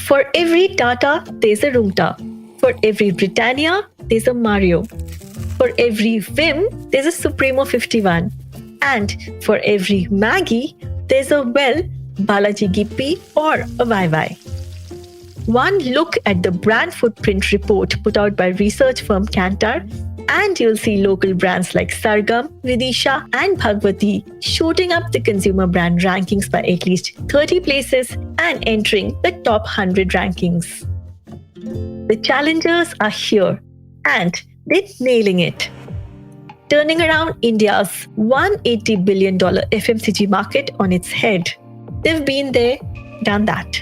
For every Tata, there's a Roomta. For every Britannia, there's a Mario. For every Vim, there's a Supremo 51. And for every Maggie, there's a Balaji Gippi or a Vai. One look at the brand footprint report put out by research firm Kantar, and you'll see local brands like Sargam, Vidisha, and Bhagwati shooting up the consumer brand rankings by at least 30 places and entering the top 100 rankings. The challengers are here, and they're nailing it. Turning around India's $180 billion FMCG market on its head. They've been there, done that.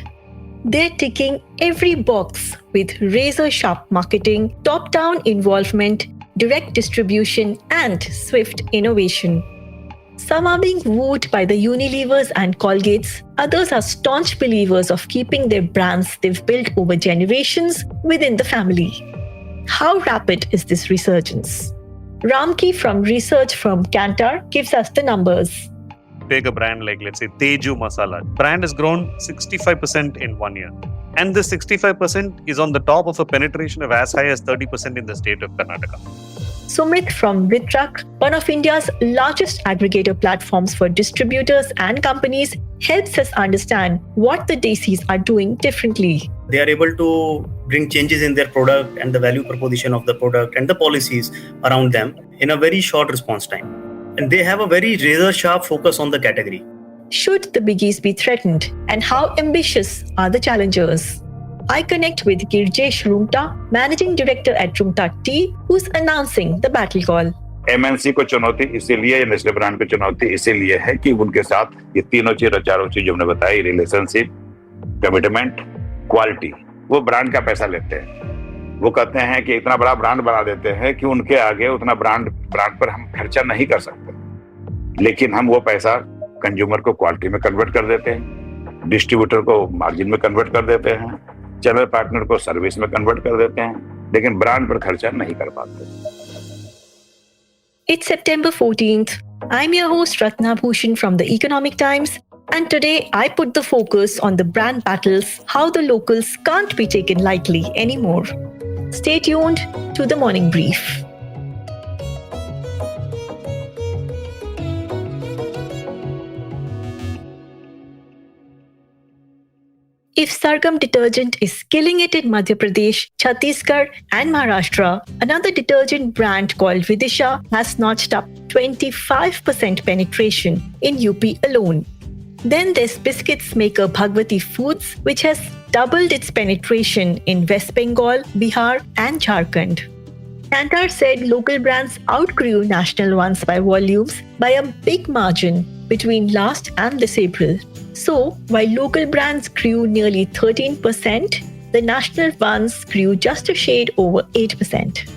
They're ticking every box with razor-sharp marketing, top-down involvement, direct distribution, and swift innovation. Some are being wooed by the Unilevers and Colgates. Others are staunch believers of keeping their brands they've built over generations within the family. How rapid is this resurgence? Ramki from research firm Kantar gives us the numbers. Take a brand like, let's say, Teju Masala. Brand has grown 65% in 1 year. And this 65% is on the top of a penetration of as high as 30% in the state of Karnataka. Sumit from Vitrak, one of India's largest aggregator platforms for distributors and companies, helps us understand what the Desis are doing differently. They are able to bring changes in their product and the value proposition of the product and the policies around them in a very short response time. And they have a very razor-sharp focus on the category. Should the biggies be threatened? And how ambitious are the challengers? I connect with Girjesh Roomta, Managing Director at Roomta Tea, who's announcing the battle call. MNC को चुनौती इसीलिए, Nestle brand को चुनौती इसीलिए है कि उनके साथ ये तीनों चीज, चारों चीज हमने बताई, रिलेशनशिप, कमिटमेंट, क्वालिटी, वो ब्रांड का पैसा लेते हैं। वो कहते हैं कि इतना बड़ा ब्रांड बना देते हैं कि उनके आगे उतना ब्रांड पर हम खर्चा नहीं कर सकते, लेकिन हम वो पैसा कंज्यूमर को क्वालिटी में कन्वर्ट कर देते हैं, डिस्ट्रीब्यूटर को मार्जिन में कन्वर्ट कर देते हैं, चैनल पार्टनर को सर्विस में कन्वर्ट कर देते हैं, लेकिन ब्रांड पर खर्चा नहीं कर पाते। It's September 14th. I'm your host Ratna Bhushan from the Economic Times, and today I put the focus on the brand battles, how the locals can't be taken lightly anymore. Stay tuned to the morning brief. If Sargam detergent is killing it in Madhya Pradesh, Chhattisgarh, and Maharashtra, another detergent brand called Vidisha has notched up 25% penetration in UP alone. Then there's biscuits maker Bhagwati Foods, which has doubled its penetration in West Bengal, Bihar, and Jharkhand. Kantar said local brands outgrew national ones by volumes by a big margin between last and this April. So, while local brands grew nearly 13%, the national ones grew just a shade over 8%.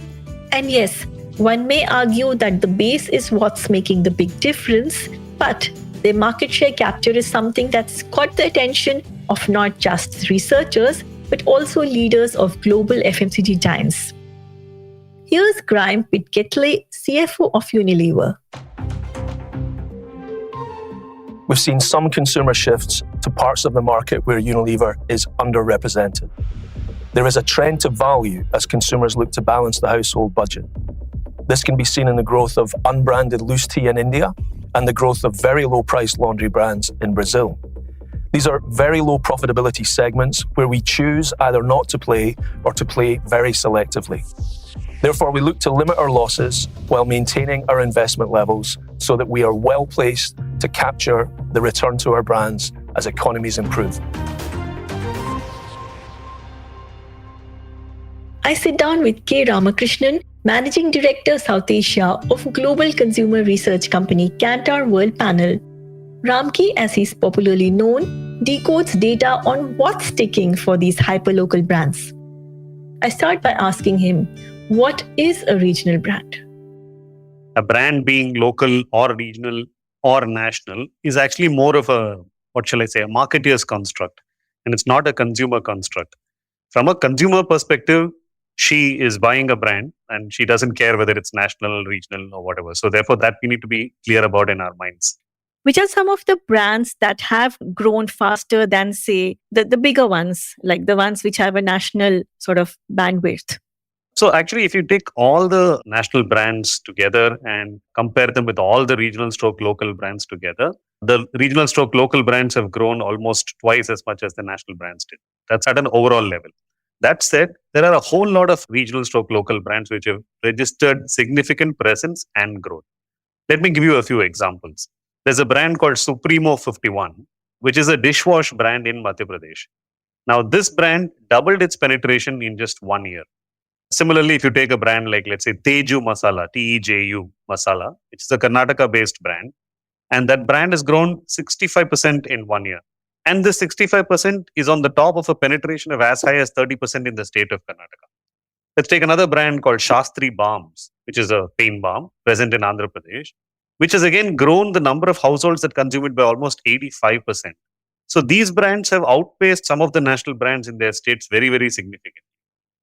And yes, one may argue that the base is what's making the big difference, but their market share capture is something that's caught the attention of not just researchers, but also leaders of global FMCG giants. Here's Graham Pitketley, CFO of Unilever. We've seen some consumer shifts to parts of the market where Unilever is underrepresented. There is a trend to value as consumers look to balance the household budget. This can be seen in the growth of unbranded loose tea in India and the growth of very low-priced laundry brands in Brazil. These are very low profitability segments where we choose either not to play or to play very selectively. Therefore, we look to limit our losses while maintaining our investment levels so that we are well placed to capture the return to our brands as economies improve. I sit down with K. Ramakrishnan, Managing Director South Asia of global consumer research company Kantar World Panel. Ramki, as he's popularly known, decodes data on what's sticking for these hyperlocal brands. I start by asking him, what is a regional brand? A brand being local or regional or national is actually more of a, a marketeer's construct. And it's not a consumer construct. From a consumer perspective, she is buying a brand and she doesn't care whether it's national, regional, or whatever. So therefore, that we need to be clear about in our minds. Which are some of the brands that have grown faster than, say, the bigger ones, like the ones which have a national sort of bandwidth? So actually, if you take all the national brands together and compare them with all the regional stroke local brands together, the regional stroke local brands have grown almost twice as much as the national brands did. That's at an overall level. That said, there are a whole lot of regional stroke local brands which have registered significant presence and growth. Let me give you a few examples. There's a brand called Supremo 51, which is a dishwash brand in Madhya Pradesh. Now, this brand doubled its penetration in just 1 year. Similarly, if you take a brand like, let's say, Teju Masala, Teju Masala, which is a Karnataka-based brand, and that brand has grown 65% in 1 year. And this 65% is on the top of a penetration of as high as 30% in the state of Karnataka. Let's take another brand called Shastri Balms, which is a pain balm present in Andhra Pradesh, which has again grown the number of households that consume it by almost 85%. So these brands have outpaced some of the national brands in their states very, very significantly.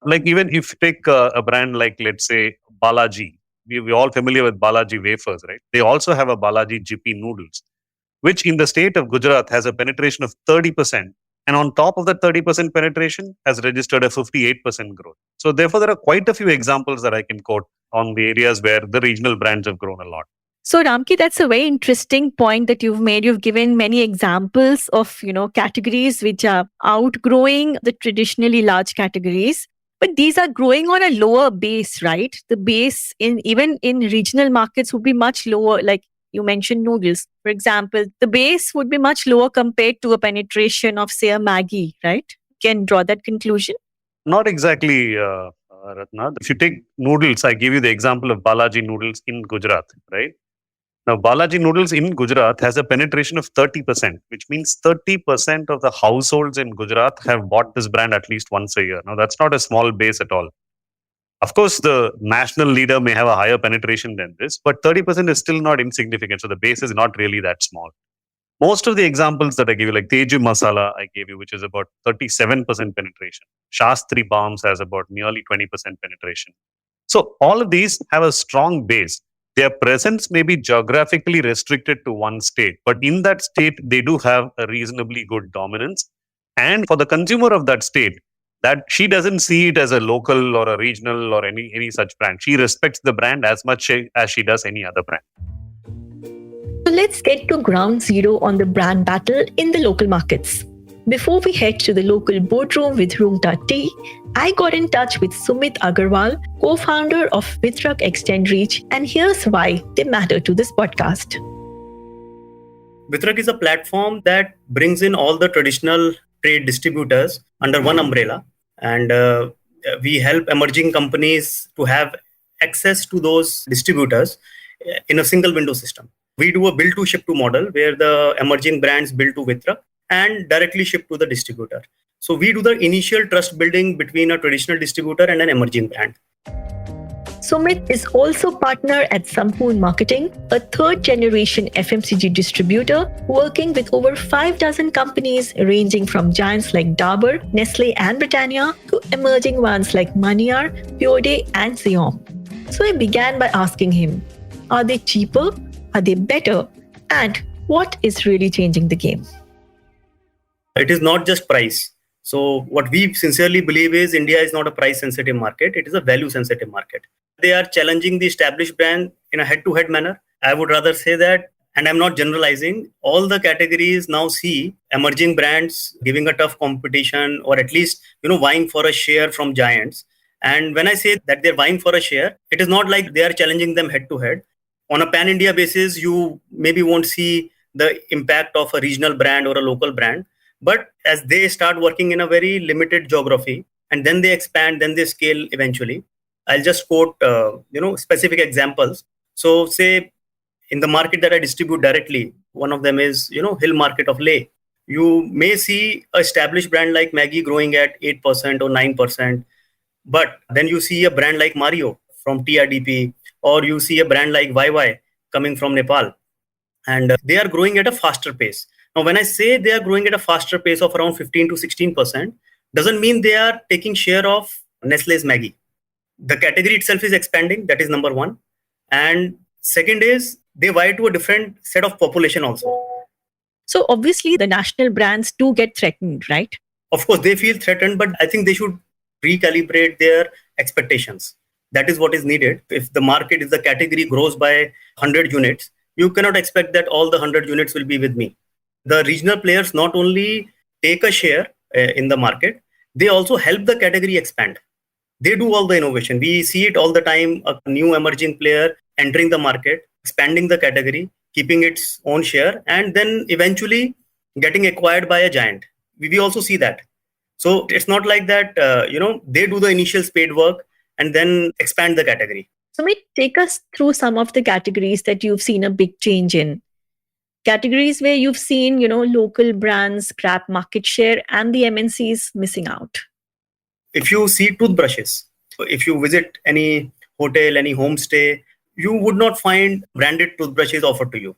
Like even if you take a brand like, let's say, Balaji, we're all familiar with Balaji wafers, right? They also have a Balaji Jippy noodles, which in the state of Gujarat has a penetration of 30%. And on top of that 30% penetration has registered a 58% growth. So therefore, there are quite a few examples that I can quote on the areas where the regional brands have grown a lot. So Ramki, that's a very interesting point that you've made. You've given many examples of, categories which are outgrowing the traditionally large categories. But these are growing on a lower base, right? The base even in regional markets would be much lower. Like you mentioned noodles, for example, the base would be much lower compared to a penetration of, say, a Maggi, right? Can draw that conclusion? Not exactly, Ratna. If you take noodles, I give you the example of Balaji noodles in Gujarat, right? Now, Balaji noodles in Gujarat has a penetration of 30%, which means 30% of the households in Gujarat have bought this brand at least once a year. Now, that's not a small base at all. Of course, the national leader may have a higher penetration than this, but 30% is still not insignificant. So the base is not really that small. Most of the examples that I give you, like Teju Masala, I gave you, which is about 37% penetration. Shastri Balms has about nearly 20% penetration. So all of these have a strong base. Their presence may be geographically restricted to one state, but in that state, they do have a reasonably good dominance. And for the consumer of that state, that she doesn't see it as a local or a regional or any such brand. She respects the brand as much as she does any other brand. So let's get to ground zero on the brand battle in the local markets. Before we head to the local boardroom with Rungta Tea, I got in touch with Sumit Agarwal, co-founder of Vitrak Extend Reach, and here's why they matter to this podcast. Vitrak is a platform that brings in all the traditional trade distributors under one umbrella, and we help emerging companies to have access to those distributors in a single window system. We do a build to ship to model where the emerging brands build to Vitrak and directly ship to the distributor. So we do the initial trust building between a traditional distributor and an emerging brand. Sumit is also partner at Sampoon Marketing, a third generation FMCG distributor working with over 5 dozen companies ranging from giants like Dabur, Nestle and Britannia to emerging ones like Manyar, Pure Day and Xiom. So I began by asking him, are they cheaper? Are they better? And what is really changing the game? It is not just price. So what we sincerely believe is India is not a price sensitive market. It is a value sensitive market. They are challenging the established brand in a head-to-head manner. I would rather say that, and I'm not generalizing, all the categories now see emerging brands giving a tough competition or at least, vying for a share from giants. And when I say that they're vying for a share, it is not like they are challenging them head-to-head. On a pan-India basis, you maybe won't see the impact of a regional brand or a local brand. But as they start working in a very limited geography and then they expand, then they scale eventually. I'll just quote, specific examples. So say in the market that I distribute directly, one of them is, Hill Market of Leh. You may see an established brand like Maggi growing at 8% or 9%. But then you see a brand like Mario from TRDP, or you see a brand like YY coming from Nepal. And they are growing at a faster pace. Now, when I say they are growing at a faster pace of around 15 to 16%, doesn't mean they are taking share of Nestle's Maggi. The category itself is expanding. That is number one. And second is they wire to a different set of population also. So obviously the national brands do get threatened, right? Of course, they feel threatened, but I think they should recalibrate their expectations. That is what is needed. If the category grows by 100 units, you cannot expect that all the 100 units will be with me. The regional players not only take a share in the market, they also help the category expand. They do all the innovation. We see it all the time, a new emerging player entering the market, expanding the category, keeping its own share, and then eventually getting acquired by a giant. We also see that. So it's not like that, they do the initial spade work and then expand the category. Sumit, take us through some of the categories that you've seen a big change in. Categories where you've seen, local brands grab market share and the MNCs missing out. If you see toothbrushes, if you visit any hotel, any homestay, you would not find branded toothbrushes offered to you.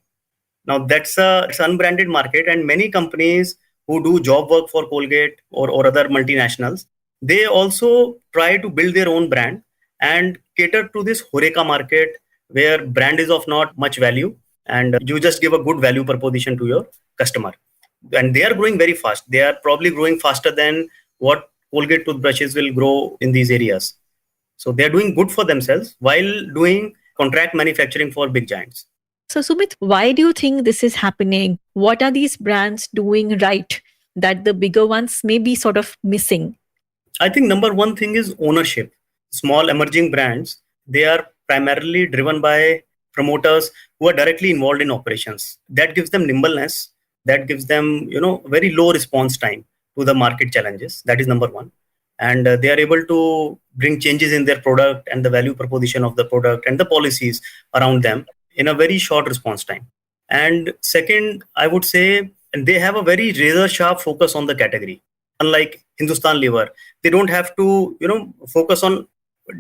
Now it's an unbranded market, and many companies who do job work for Colgate or other multinationals, they also try to build their own brand and cater to this Horeca market where brand is of not much value and you just give a good value proposition to your customer. And they are growing very fast. They are probably growing faster than what Colgate toothbrushes will grow in these areas. So they are doing good for themselves while doing contract manufacturing for big giants. So Sumit, why do you think this is happening? What are these brands doing right that the bigger ones may be sort of missing? I think number one thing is ownership. Small emerging brands, they are primarily driven by promoters who are directly involved in operations. That gives them nimbleness. That gives them, very low response time to the market challenges. That is number one. And they are able to bring changes in their product and the value proposition of the product and the policies around them in a very short response time. And second, I would say, they have a very razor sharp focus on the category. Unlike Hindustan Lever, they don't have to, focus on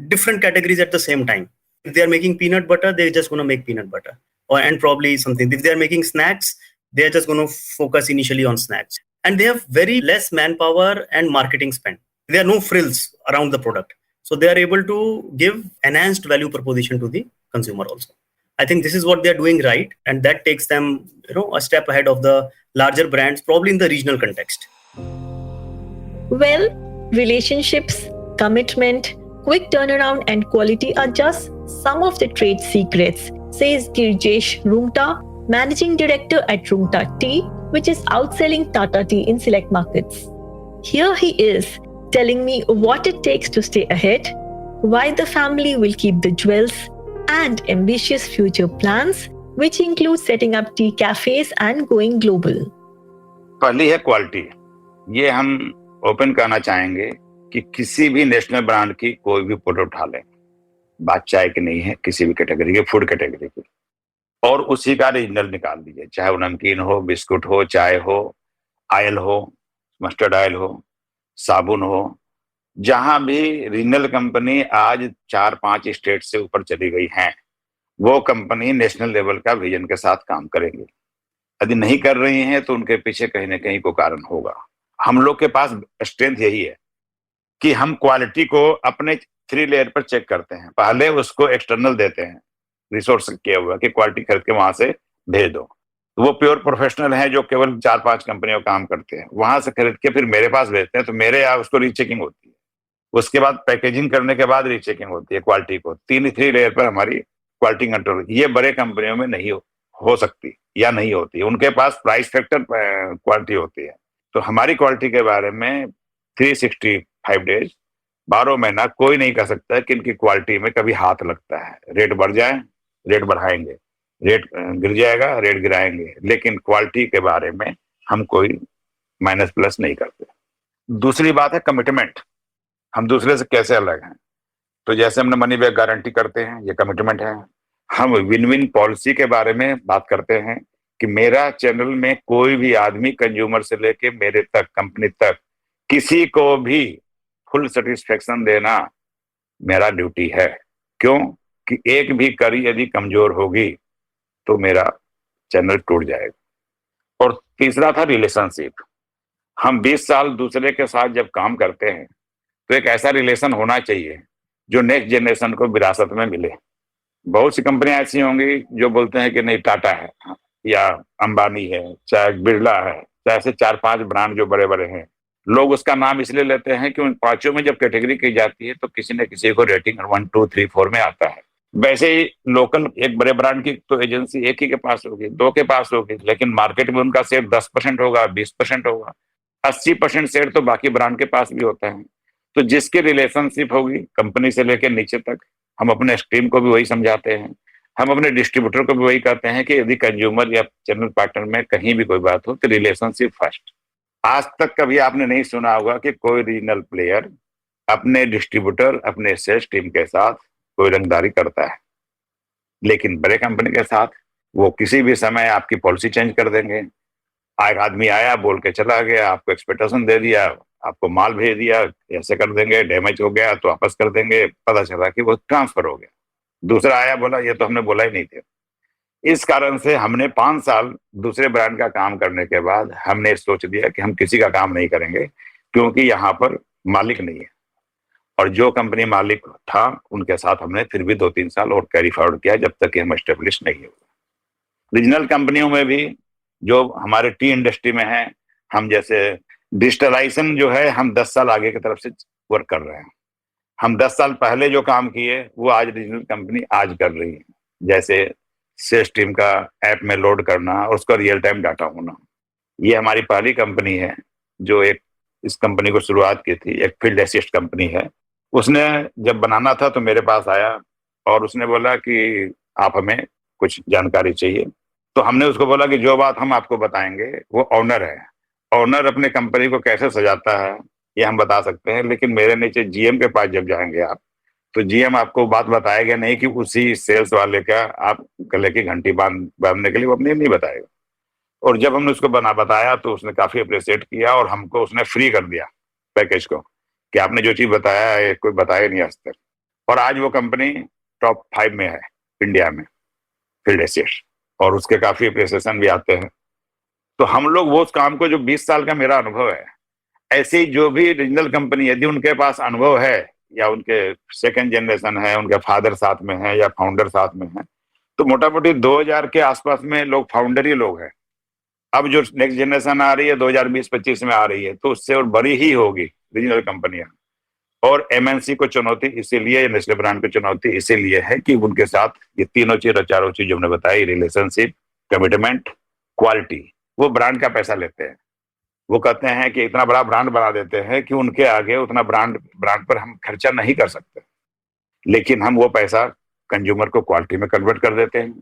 different categories at the same time. If they are making peanut butter, they're just going to make peanut butter, and probably something. If they are making snacks, they're just going to focus initially on snacks. And they have very less manpower and marketing spend. There are no frills around the product. So they are able to give enhanced value proposition to the consumer also. I think this is what they're doing right. And that takes them, a step ahead of the larger brands, probably in the regional context. Well, relationships, commitment, quick turnaround and quality are just some of the trade secrets, says Girjesh Rungta, Managing Director at Rungta Tea, which is outselling Tata Tea in select markets. Here he is, telling me what it takes to stay ahead, why the family will keep the jewels, and ambitious future plans, which include setting up tea cafes and going global. पहली है quality. ये हम open करना चाहेंगे कि किसी भी national brand की कोई भी प्रोडक्ट उठा लें, बात चाय की नहीं है, किसी भी कैटेगरी की, फूड कैटेगरी की, और उसी का रीजनल निकाल दीजिए, चाहे वो नमकीन हो, बिस्कुट हो, चाय हो, ऑयल हो, मस्टर्ड ऑयल हो, साबुन हो, जहां भी रीजनल कंपनी आज 4-5 स्टेट से ऊपर चली गई हैं, वो कंपनी नेशनल लेवल का विजन के साथ काम करेंगी। यदि नहीं कर रही हैं तो उनके पीछे कहीं ना कहीं कोई कारण होगा। हम लोग के पास स्ट्रेंथ यही है कि हम क्वालिटी को अपने 3 लेयर पर चेक करते हैं। पहले उसको एक्सटर्नल देते हैं, रिसोर्स किया हुआ कि क्वालिटी खरीद के वहां से भेज दो। वो प्योर प्रोफेशनल हैं जो केवल 4-5 कंपनियों काम करते हैं, वहां से खरीद के फिर मेरे पास भेजते हैं, तो मेरे यहाँ उसको रीचेकिंग होती है। उसके बाद पैकेजिंग करने के बाद रीचेकिंग होती है क्वालिटी को। 3 लेयर पर हमारी क्वालिटी कंट्रोल, ये बड़े कंपनियों में नहीं हो सकती या नहीं होती। उनके पास प्राइस फैक्टर क्वालिटी होती है। तो हमारी क्वालिटी के बारे में 365 डेज 12 महीना कोई नहीं कह सकता कि इनकी क्वालिटी में कभी हाथ लगता है। रेट बढ़ जाए, रेट बढ़ाएंगे, रेट गिर जाएगा, रेट गिराएंगे, लेकिन क्वालिटी के बारे में हम कोई माइनस प्लस नहीं करते। दूसरी बात है कमिटमेंट। हम दूसरे से कैसे अलग हैं? तो जैसे हमने मनी बैक गारंटी करते हैं, ये कमिटमेंट है। हम विन विन पॉलिसी के बारे में बात करते हैं कि मेरा चैनल में कोई भी आदमी, कंज्यूमर से लेके मेरे तक, कंपनी तक, किसी को भी फुल सेटिस्फेक्शन देना मेरा ड्यूटी है। क्यों? कि एक भी कड़ी यदि कमजोर होगी तो मेरा चैनल टूट जाएगा। और तीसरा था रिलेशनशिप। हम 20 साल दूसरे के साथ जब काम करते हैं तो एक ऐसा रिलेशन होना चाहिए जो नेक्स्ट जनरेशन को विरासत में मिले। बहुत सी कंपनियां ऐसी होंगी जो बोलते हैं कि नहीं टाटा है या अंबानी है, चाहे बिरला है, चाहे ऐसे 4-5 ब्रांड जो बड़े बड़े हैं, लोग उसका नाम इसलिए लेते हैं कि उन पांचों में जब कैटेगरी की जाती है तो किसी न किसी को रेटिंग 1, 2, 3, 4 में आता है। वैसे ही लोकल एक बड़े ब्रांड की तो एजेंसी एक ही के पास होगी, 2 के पास होगी, लेकिन मार्केट में उनका शेयर 10% होगा, 20% होगा, 80% शेयर तो बाकी ब्रांड के पास भी होता है। तो जिसकी रिलेशनशिप होगी कंपनी से लेकर नीचे तक, हम अपने टीम को भी वही समझाते हैं, हम अपने डिस्ट्रीब्यूटर को भी वही कहते हैं कि यदि कंज्यूमर या चैनल पार्टनर में कहीं भी कोई बात हो तो रिलेशनशिप फर्स्ट। आज तक कभी आपने नहीं सुना होगा कि कोई रीजनल प्लेयर अपने डिस्ट्रीब्यूटर, अपने सेल्स टीम के साथ कोई रंगदारी करता है, लेकिन बड़े कंपनी के साथ वो किसी भी समय आपकी पॉलिसी चेंज कर देंगे। एक आदमी आया, बोल के चला गया, आपको एक्सपेक्टेशन दे दिया, आपको माल भेज दिया, ऐसे कर देंगे, डैमेज हो गया तो वापस कर देंगे, पता चला कि वो ट्रांसफर हो गया। दूसरा आया, बोला ये तो हमने बोला ही नहीं था। इस कारण से हमने 5 साल दूसरे ब्रांड का काम करने के बाद हमने सोच दिया कि हम किसी का काम नहीं करेंगे, क्योंकि यहाँ पर मालिक नहीं है। और जो कंपनी मालिक था उनके साथ हमने फिर भी 2-3 साल और कैरी फॉरवर्ड किया जब तक कि हम एस्टेब्लिश नहीं हुए। रीजनल कंपनियों में भी जो हमारे टी इंडस्ट्री में है, हम जैसे डिजिटलाइजेशन जो है हम 10 साल आगे की तरफ से वर्क कर रहे हैं। हम 10 साल पहले जो काम किए वो आज रीजनल कंपनी आज कर रही है, जैसे सेल्स टीम का ऐप में लोड करना और उसका रियल टाइम डाटा होना। ये हमारी पहली कंपनी है जो इस कंपनी को शुरुआत की थी, एक फील्ड असिस्ट कंपनी है। उसने जब बनाना था तो मेरे पास आया और उसने बोला कि आप हमें कुछ जानकारी चाहिए। तो हमने उसको बोला कि जो बात हम आपको बताएंगे वो ऑनर है, ऑनर अपने कंपनी को कैसे सजाता है ये हम बता सकते हैं, लेकिन मेरे नीचे जीएम के पास जब जाएंगे आप तो जीएम आपको बात बताएगा नहीं कि उसी सेल्स वाले का आप गले की घंटी बांधने के लिए वो अपने नहीं बताएगा। और जब हमने उसको बताया तो उसने काफी अप्रिशिएट किया और हमको उसने फ्री कर दिया पैकेज को कि आपने जो चीज बताया है कोई बताया नहीं आज तक। और आज वो कंपनी टॉप 5 में है इंडिया में फील्ड असिस्ट, और उसके काफी अप्रिसिएशन भी आते हैं। तो हम लोग वो उस काम को, जो 20 साल का मेरा अनुभव है, ऐसी जो भी रीजनल कंपनी यदि उनके पास अनुभव है या उनके सेकंड जनरेशन है, उनके फादर साथ में है या फाउंडर साथ में है, तो मोटा मोटी 2000 के आसपास में लोग फाउंडर ही लोग हैं। अब जो नेक्स्ट जनरेशन आ रही है 2020-25 में आ रही है तो उससे और बड़ी ही होगी रीजनल कंपनियां। और एमएनसी को चुनौती इसीलिए, नेस्ले ब्रांड को चुनौती इसीलिए है कि उनके साथ ये चारों चीज हमने बताई, रिलेशनशिप, कमिटमेंट, क्वालिटी, वो ब्रांड का पैसा लेते हैं। वो कहते हैं कि इतना बड़ा ब्रांड बना देते हैं कि उनके आगे उतना ब्रांड पर हम खर्चा नहीं कर सकते, लेकिन हम वो पैसा कंज्यूमर को क्वालिटी में कन्वर्ट कर देते हैं,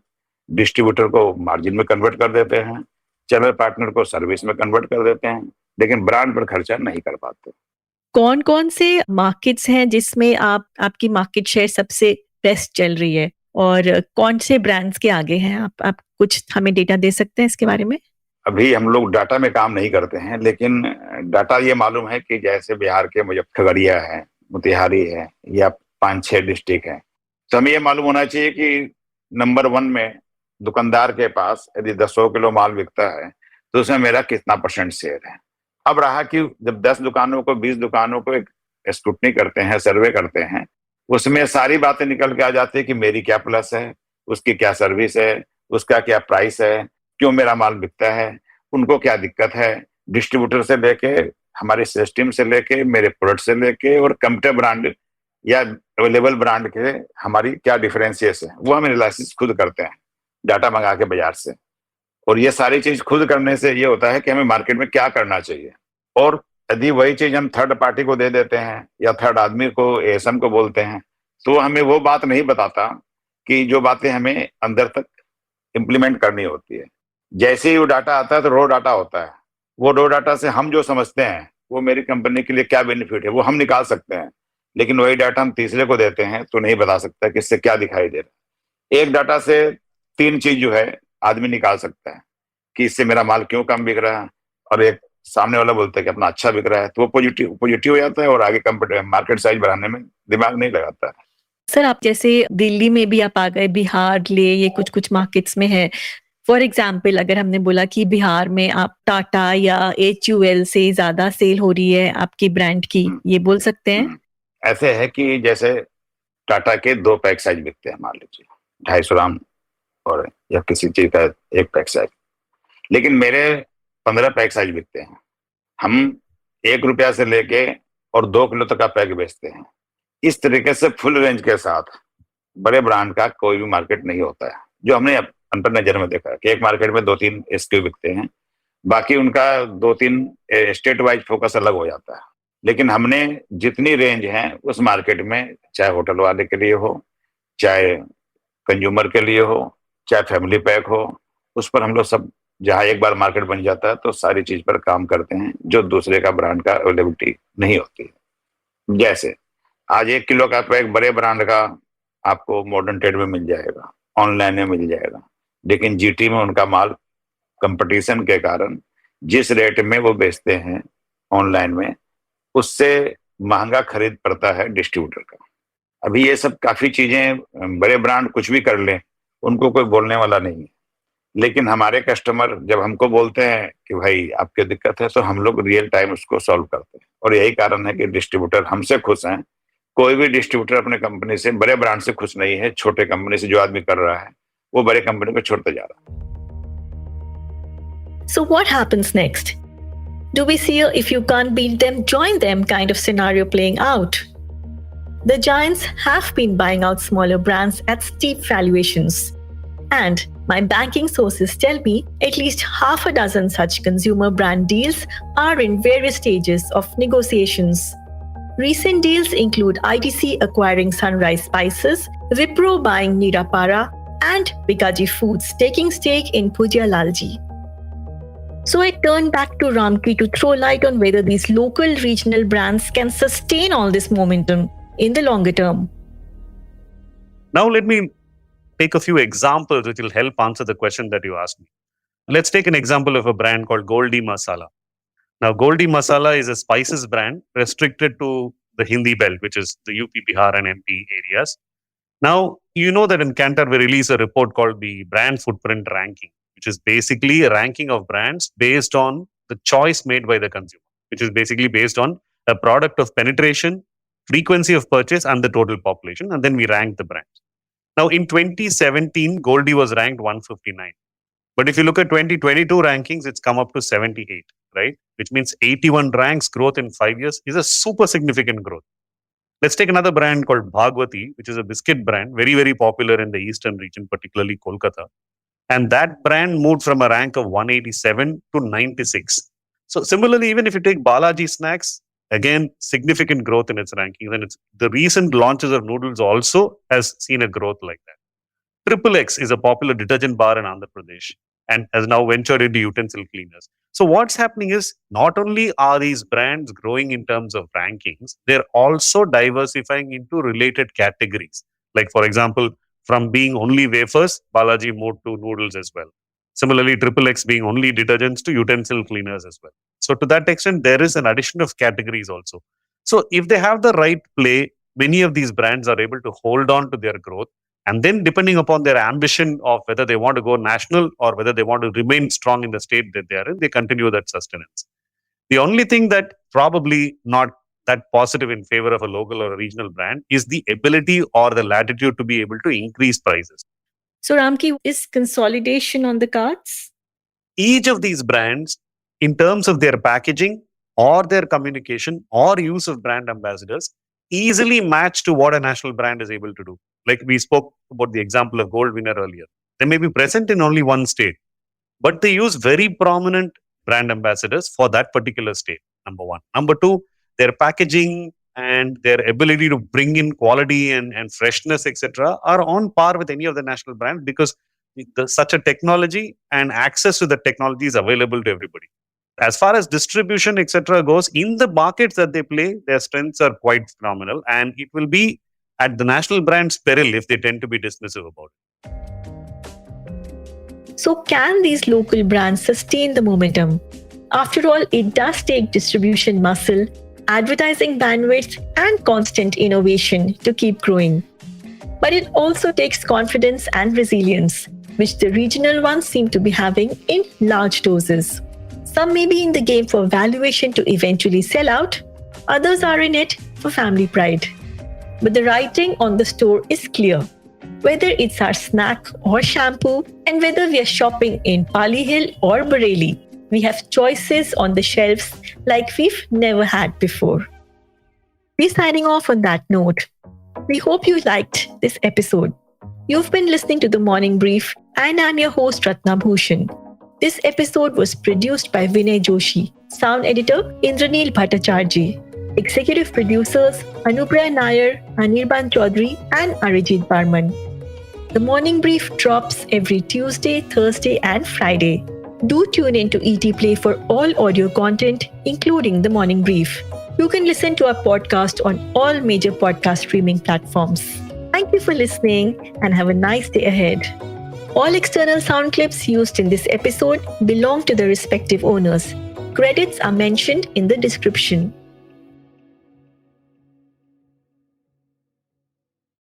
डिस्ट्रीब्यूटर को मार्जिन में कन्वर्ट कर देते हैं, चैनल पार्टनर को सर्विस में कन्वर्ट कर देते हैं, लेकिन ब्रांड पर खर्चा नहीं कर पाते। कौन कौन से मार्केट्स हैं जिसमें आपकी मार्केट शेयर सबसे बेस्ट चल रही है और कौन से ब्रांड्स के आगे हैं? आप कुछ हमें डेटा दे सकते हैं इसके बारे में? अभी हम लोग डाटा में काम नहीं करते हैं, लेकिन डाटा ये मालूम है कि जैसे बिहार के खगड़िया है, मोतिहारी है या 5-6 डिस्ट्रिक्ट है, तो हमें ये मालूम होना चाहिए कि नंबर 1 में दुकानदार के पास यदि 100 किलो माल बिकता है तो उसमें मेरा कितना % शेयर है। अब रहा कि जब 10 दुकानों को 20 दुकानों को एक स्क्रूटनी करते हैं, सर्वे करते हैं, उसमें सारी बातें निकल के आ जाती है कि मेरी क्या प्लस है, उसकी क्या सर्विस है, उसका क्या प्राइस है, क्यों मेरा माल बिकता है, उनको क्या दिक्कत है, डिस्ट्रीब्यूटर से लेके हमारे सिस्टम से लेके मेरे प्रोडक्ट से लेके और कंपनी ब्रांड या अवेलेबल ब्रांड के हमारी क्या डिफरेंशियस है, वो हम एनालिसिस खुद करते हैं डाटा मंगा के बाजार से। और ये सारी चीज खुद करने से ये होता है कि हमें मार्केट में क्या करना चाहिए। और यदि वही चीज हम थर्ड पार्टी को दे देते हैं या थर्ड आदमी को, एएसएम को बोलते हैं, तो हमें वो बात नहीं बताता कि जो बातें हमें अंदर तक इम्प्लीमेंट करनी होती है। जैसे ही वो डाटा आता है तो रो डाटा होता है, वो रो डाटा से हम जो समझते हैं वो मेरी कंपनी के लिए क्या बेनिफिट है वो हम निकाल सकते हैं, लेकिन वही डाटा हम तीसरे को देते हैं तो नहीं बता सकता कि इससे क्या दिखाई दे रहा है। एक डाटा से 3 चीज जो है आदमी निकाल सकता है कि इससे मेरा माल क्यों कम बिक रहा है, और एक सामने वाला बोलता है कि अपना अच्छा बिक रहा है, तो वो पॉजिटिव हो जाता है और आगे मार्केट साइज बढ़ाने में दिमाग नहीं लगाता है। सर, आप जैसे दिल्ली में भी आप आ गए, बिहार ले, ये कुछ मार्केट्स में है। फॉर एग्जाम्पल अगर हमने बोला कि बिहार में आप टाटा या HUL से ज्यादा सेल हो रही है आपकी ब्रांड की, ये बोल सकते हैं? ऐसे है कि जैसे टाटा के 2 पैक साइज बिकते हैं मान लीजिए, 250 ग्राम और या किसी चीज का एक पैक साइज, लेकिन मेरे 15 पैक साइज बिकते हैं। हम 1 रुपया से लेके और 2 किलो तक का पैक बेचते हैं। इस तरीके से फुल रेंज के साथ बड़े ब्रांड का कोई भी मार्केट नहीं होता है, जो हमने अंतर नजर में देखा है कि एक मार्केट में 2-3 SKU बिकते हैं, बाकी उनका 2-3 स्टेट वाइज फोकस अलग हो जाता है। लेकिन हमने जितनी रेंज है उस मार्केट में, चाहे होटल वाले के लिए हो, चाहे कंज्यूमर के लिए हो, चाहे फैमिली पैक हो, उस पर हम लोग सब, जहाँ एक बार मार्केट बन जाता है तो सारी चीज पर काम करते हैं जो दूसरे का ब्रांड का अवेलेबिलिटी नहीं होती है। जैसे आज 1 किलो का पैक बड़े ब्रांड का आपको मॉडर्न ट्रेड में मिल जाएगा, ऑनलाइन में मिल जाएगा, लेकिन GT में उनका माल कंपटीशन के कारण जिस रेट में वो बेचते हैं ऑनलाइन में, उससे महंगा खरीद पड़ता है डिस्ट्रीब्यूटर का। अभी ये सब काफी चीजें, बड़े ब्रांड कुछ भी कर लें, उनको कोई बोलने वाला नहीं है, लेकिन हमारे कस्टमर जब हमको बोलते हैं कि भाई आपकी दिक्कत है, तो हम लोग रियल टाइम उसको सॉल्व करते हैं। और यही कारण है कि डिस्ट्रीब्यूटर हमसे खुश हैं। कोई भी डिस्ट्रीब्यूटर अपने कंपनी से, बड़े ब्रांड से खुश नहीं है। छोटे कंपनी से जो आदमी कर रहा है वो बड़े कंपनी को छोड़ते जा रहा है। So what happens next? Do we see a if you can't beat them, join them kind of scenario playing out? The giants have been buying out smaller brands at steep valuations. And my banking sources tell me at least half a dozen such consumer brand deals are in various stages of negotiations. Recent deals include ITC acquiring Sunrise Spices, Wipro buying Nirapara, and Bikaji Foods taking stake in Pujalalji. So I turn back to Ramki to throw light on whether these local regional brands can sustain all this momentum in the longer term. Now let me take a few examples which will help answer the question that you asked me. Let's take an example of a brand called Goldie Masala. Now, Goldie Masala is a spices brand restricted to the Hindi belt, which is the UP, Bihar and MP areas. Now, you know that in Kantar we release a report called the Brand Footprint Ranking, which is basically a ranking of brands based on the choice made by the consumer, which is basically based on a product of penetration, frequency of purchase and the total population. And then we rank the brands. Now, in 2017, Goldie was ranked 159. But if you look at 2022 rankings, it's come up to 78, right? Which means 81 ranks growth in 5 years is a super significant growth. Let's take another brand called Bhagwati, which is a biscuit brand, very, very popular in the eastern region, particularly Kolkata. And that brand moved from a rank of 187 to 96. So similarly, even if you take Balaji Snacks, again, significant growth in its rankings. And the recent launches of noodles also has seen a growth like that. Triple X is a popular detergent bar in Andhra Pradesh and has now ventured into utensil cleaners. So what's happening is not only are these brands growing in terms of rankings, they're also diversifying into related categories. Like, for example, from being only wafers, Balaji moved to noodles as well. Similarly, Triple X being only detergents to utensil cleaners as well. So to that extent, there is an addition of categories also. So if they have the right play, many of these brands are able to hold on to their growth. And then depending upon their ambition of whether they want to go national or whether they want to remain strong in the state that they are in, they continue that sustenance. The only thing that probably not that positive in favor of a local or a regional brand is the ability or the latitude to be able to increase prices. So Ramki, is consolidation on the cards? Each of these brands, in terms of their packaging or their communication or use of brand ambassadors, easily match to what a national brand is able to do. Like we spoke about the example of Gold Winner earlier. They may be present in only one state, but they use very prominent brand ambassadors for that particular state, number one. Number two, their packaging and their ability to bring in quality and freshness, etc., are on par with any of the national brands because such a technology and access to the technology is available to everybody. As far as distribution, etc., goes, in the markets that they play, their strengths are quite phenomenal, and it will be at the national brand's peril if they tend to be dismissive about it. So can these local brands sustain the momentum? After all, it does take distribution muscle, advertising bandwidth, and constant innovation to keep growing. But it also takes confidence and resilience, which the regional ones seem to be having in large doses. Some may be in the game for valuation to eventually sell out, others are in it for family pride. But the writing on the store is clear. whether it's our snack or shampoo, and whether we are shopping in Pali Hill or Bareilly, we have choices on the shelves like we've never had before. We're signing off on that note. We hope you liked this episode. You've been listening to The Morning Brief, and I'm your host, Ratna Bhushan. This episode was produced by Vinay Joshi, sound editor Indranil Bhattacharjee, executive producers Anupriya Nair, Anirban Chaudhary, and Arijit Barman. The Morning Brief drops every Tuesday, Thursday, and Friday. Do tune in to ET Play for all audio content, including The Morning Brief. You can listen to our podcast on all major podcast streaming platforms. Thank you for listening and have a nice day ahead. All external sound clips used in this episode belong to the respective owners. Credits are mentioned in the description.